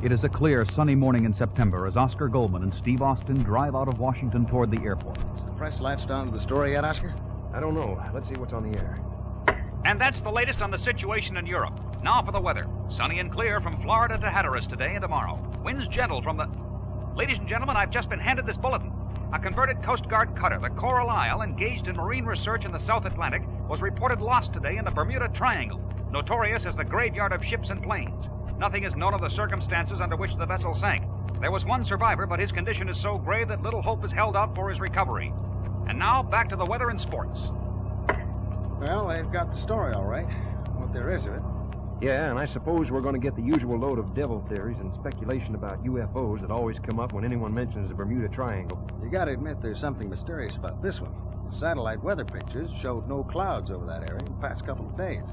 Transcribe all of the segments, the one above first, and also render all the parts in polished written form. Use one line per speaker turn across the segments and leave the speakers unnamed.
It is a clear, sunny morning in September as Oscar Goldman and Steve Austin drive out of Washington toward the airport.
Has the press latched onto the story yet, Oscar?
I don't know. Let's see what's on the air.
And that's the latest on the situation in Europe. Now for the weather. Sunny and clear from Florida to Hatteras today and tomorrow. Winds gentle from the... Ladies and gentlemen, I've just been handed this bulletin. A converted Coast Guard cutter, the Coral Isle, engaged in marine research in the South Atlantic, was reported lost today in the Bermuda Triangle, notorious as the graveyard of ships and planes. Nothing is known of the circumstances under which the vessel sank. There was one survivor, but his condition is so grave that little hope is held out for his recovery. And now, back to the weather and sports.
Well, they've got the story all right, what there is of it.
Yeah, and I suppose we're going to get the usual load of devil theories and speculation about UFOs that always come up when anyone mentions the Bermuda Triangle.
You gotta admit there's something mysterious about this one. The satellite weather pictures showed no clouds over that area in the past couple of days.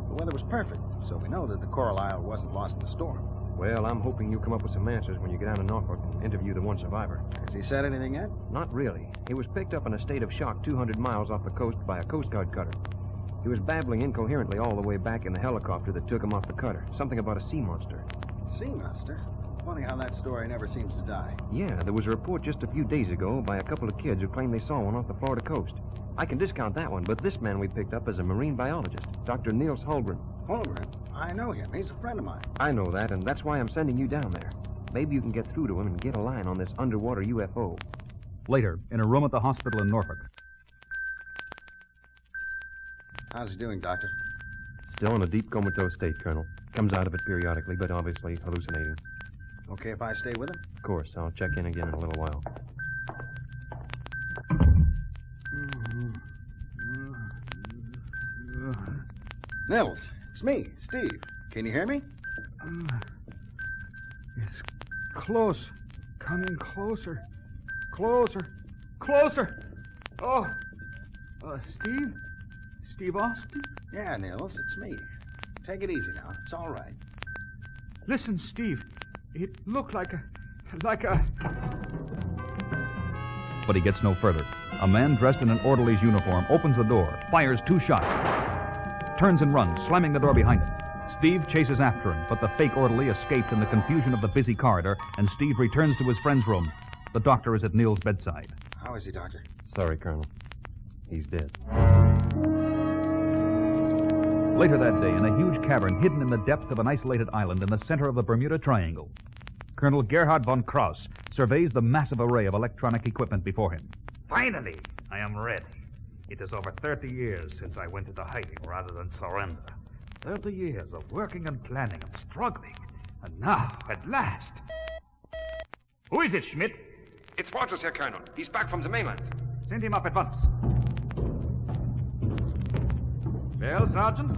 The weather was perfect, so we know that the Coral Isle wasn't lost in the storm.
Well, I'm hoping you'll come up with some answers when you get down to Norfolk and interview the one survivor.
Has he said anything yet?
Not really. He was picked up in a state of shock 200 miles off the coast by a Coast Guard cutter. He was babbling incoherently all the way back in the helicopter that took him off the cutter. Something about a sea monster.
Sea monster? Funny how that story never seems to die.
Yeah, there was a report just a few days ago by a couple of kids who claimed they saw one off the Florida coast. I can discount that one, but this man we picked up is a marine biologist, Dr. Niels Holgren.
Holgren? I know him. He's a friend of mine.
I know that, and that's why I'm sending you down there. Maybe you can get through to him and get a line on this underwater UFO.
Later, in a room at the hospital in Norfolk.
How's he doing, Doctor?
Still in a deep comatose state, Colonel. Comes out of it periodically, but obviously hallucinating.
Okay if I stay with him?
Of course, I'll check in again in a little while.
Nils, it's me, Steve. Can you hear me?
It's close. Coming closer. Closer. Closer. Oh. Steve? Steve Austin?
Yeah, Nils, it's me. Take it easy now. It's all right.
Listen, Steve. It looked like a...
But he gets no further. A man dressed in an orderly's uniform opens the door, fires 2 shots, turns and runs, slamming the door behind him. Steve chases after him, but the fake orderly escaped in the confusion of the busy corridor, and Steve returns to his friend's room. The doctor is at Neil's bedside.
How is he, Doctor?
Sorry, Colonel. He's dead.
Later that day, in a huge cavern hidden in the depths of an isolated island in the center of the Bermuda Triangle, Colonel Gerhard von Krauss surveys the massive array of electronic equipment before him.
Finally, I am ready. It is over 30 years since I went into hiding rather than surrender. 30 years of working and planning and struggling. And now, at last... Who is it, Schmidt?
It's Walters here, Colonel. He's back from the mainland.
Send him up at once. Well, Sergeant?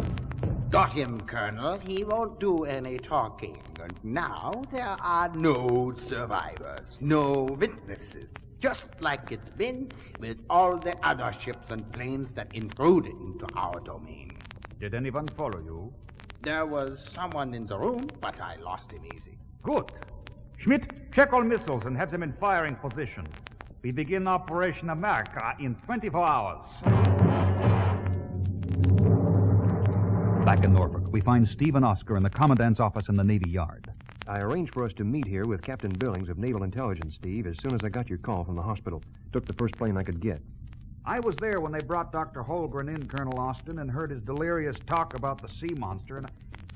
Got him, Colonel. He won't do any talking. And now there are no survivors, no witnesses. Just like it's been with all the other ships and planes that intruded into our domain.
Did anyone follow you?
There was someone in the room, but I lost him easy.
Good. Schmidt, check all missiles and have them in firing position. We begin Operation America in 24 hours.
Back in Norfolk, we find Steve and Oscar in the Commandant's office in the Navy Yard.
I arranged for us to meet here with Captain Billings of Naval Intelligence, Steve, as soon as I got your call from the hospital. Took the first plane I could get.
I was there when they brought Dr. Holgren in, Colonel Austin, and heard his delirious talk about the sea monster, and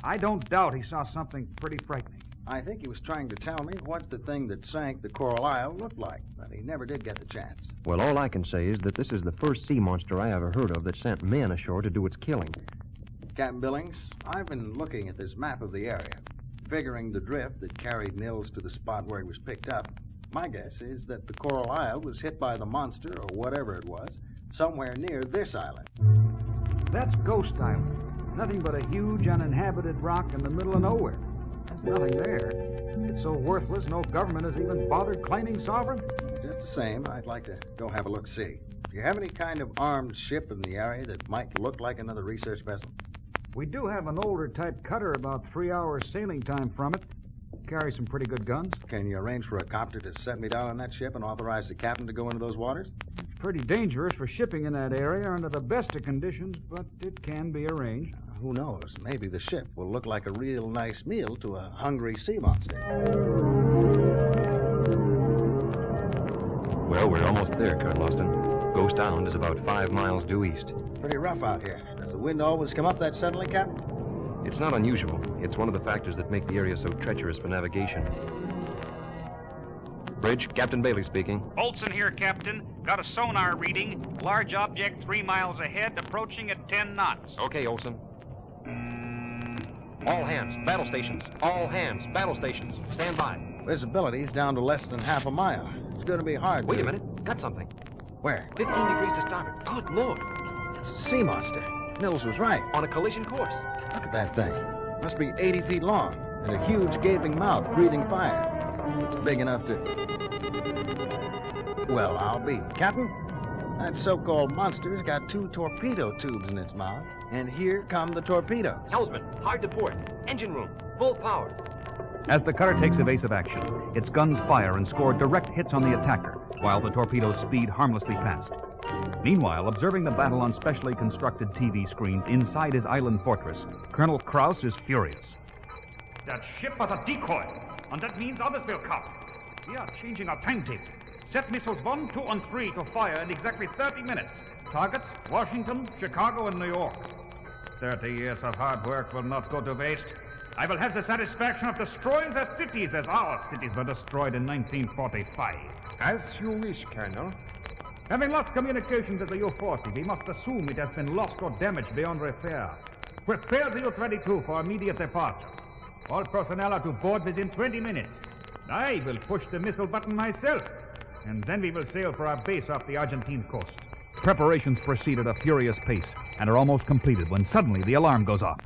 I don't doubt he saw something pretty frightening.
I think he was trying to tell me what the thing that sank the Coral Isle looked like, but he never did get the chance.
Well, all I can say is that this is the first sea monster I ever heard of that sent men ashore to do its killing.
Captain Billings, I've been looking at this map of the area, figuring the drift that carried Nils to the spot where he was picked up. My guess is that the Coral Isle was hit by the monster, or whatever it was, somewhere near this island.
That's Ghost Island. Nothing but a huge uninhabited rock in the middle of nowhere. There's nothing there. It's so worthless no government has even bothered claiming sovereignty.
Just the same, I'd like to go have a look-see. Do you have any kind of armed ship in the area that might look like another research vessel?
We do have an older type cutter about 3 hours sailing time from it. Carries some pretty good guns.
Can you arrange for a copter to set me down on that ship and authorize the captain to go into those waters?
It's
pretty dangerous for shipping in that area under the best of conditions, but it can be arranged.
Who knows? Maybe the ship will look like a real nice meal to a hungry sea monster.
Well, we're almost there, Colonel Austin. Ghost Island is about 5 miles due east.
Pretty rough out here. Does the wind always come up that suddenly, Captain?
It's not unusual. It's one of the factors that make the area so treacherous for navigation. Bridge, Captain Bailey speaking.
Olson here, Captain. Got a sonar reading. Large object 3 miles ahead, approaching at 10 knots.
Okay, Olson. All hands, battle stations. All hands, battle stations. Stand by.
Visibility's down to less than half a mile. It's going to be hard.
Wait a minute. Got something.
Where?
15 degrees to starboard. Good Lord.
It's a sea monster. Mills was right.
On a collision course.
Look at that thing. Must be 80 feet long and a huge gaping mouth breathing fire. It's big enough to... Well, I'll be. Captain, that so-called monster's got 2 torpedo tubes in its mouth, and here come the torpedoes.
Helmsman, hard to port. Engine room, full power.
As the cutter takes evasive action, its guns fire and score direct hits on the attacker, while the torpedoes speed harmlessly past. Meanwhile, observing the battle on specially constructed TV screens inside his island fortress, Colonel Krauss is furious.
That ship was a decoy, and that means others will come. We are changing our timetable. Set missiles 1, 2, and 3 to fire in exactly 30 minutes. Targets, Washington, Chicago, and New York. 30 years of hard work will not go to waste. I will have the satisfaction of destroying their cities as our cities were destroyed in 1945.
As you wish, Colonel.
Having lost communication with the U-40, we must assume it has been lost or damaged beyond repair. Prepare the U-22 for immediate departure. All personnel are to board within 20 minutes. I will push the missile button myself, and then we will sail for our base off the Argentine coast.
Preparations proceed at a furious pace and are almost completed when suddenly the alarm goes off.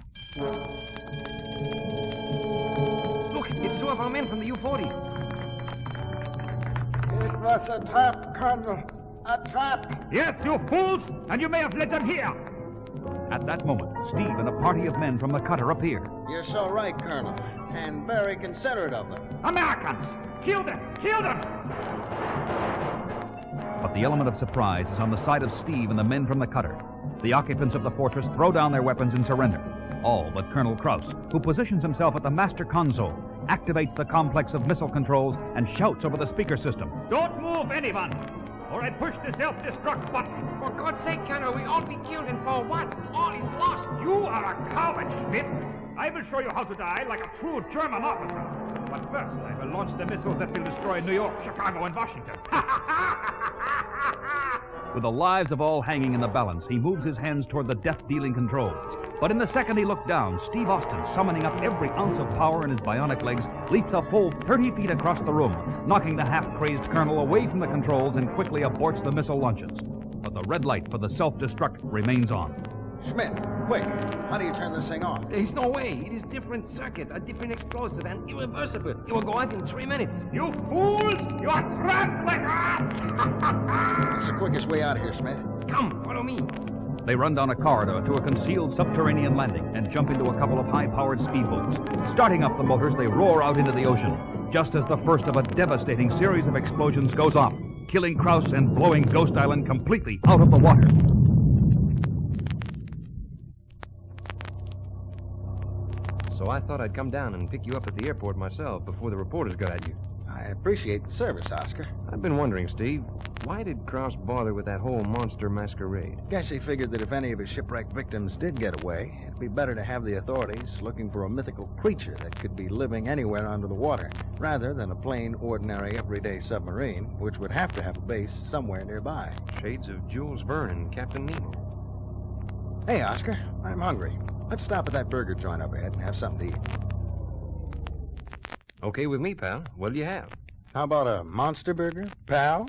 Look, it's 2 of our men from the U-40.
It was a trap, Colonel. A trap.
Yes, you fools, and you may have led them here.
At that moment, Steve and a party of men from the cutter appear.
You're so right, Colonel, and very considerate of them.
Americans! Kill them! Kill them!
But the element of surprise is on the side of Steve and the men from the cutter. The occupants of the fortress throw down their weapons and surrender. All but Colonel Krauss, who positions himself at the master console, activates the complex of missile controls and shouts over the speaker system.
Don't move, anyone, or I push the self-destruct button.
For God's sake, Colonel, we all be killed, and for what? All is lost.
You are a coward, Schmidt. I will show you how to die like a true German officer. But first, I will launch the missiles that will destroy New York, Chicago, and Washington.
With the lives of all hanging in the balance, he moves his hands toward the death-dealing controls. But in the second he looked down, Steve Austin, summoning up every ounce of power in his bionic legs, leaps a full 30 feet across the room, knocking the half-crazed colonel away from the controls and quickly aborts the missile launches. But the red light for the self-destruct remains on.
Schmidt, quick. How do you turn this thing off?
There is no way. It is different circuit, a different explosive, and irreversible. It will go out in 3 minutes.
You fools! You are trapped like us!
It's the quickest way out of here, Schmidt.
Come, follow me.
They run down a corridor to a concealed subterranean landing and jump into a couple of high-powered speedboats. Starting up the motors, they roar out into the ocean, just as the first of a devastating series of explosions goes off, killing Krauss and blowing Ghost Island completely out of the water.
So I thought I'd come down and pick you up at the airport myself before the reporters got at you.
I appreciate the service, Oscar.
I've been wondering, Steve, why did Krauss bother with that whole monster masquerade?
Guess he figured that if any of his shipwreck victims did get away, it'd be better to have the authorities looking for a mythical creature that could be living anywhere under the water, rather than a plain, ordinary, everyday submarine, which would have to have a base somewhere nearby.
Shades of Jules Verne and Captain Nemo.
Hey, Oscar, I'm hungry. Let's stop at that burger joint up ahead and have something to eat.
Okay with me, pal. What'll you have?
How about a monster burger, pal?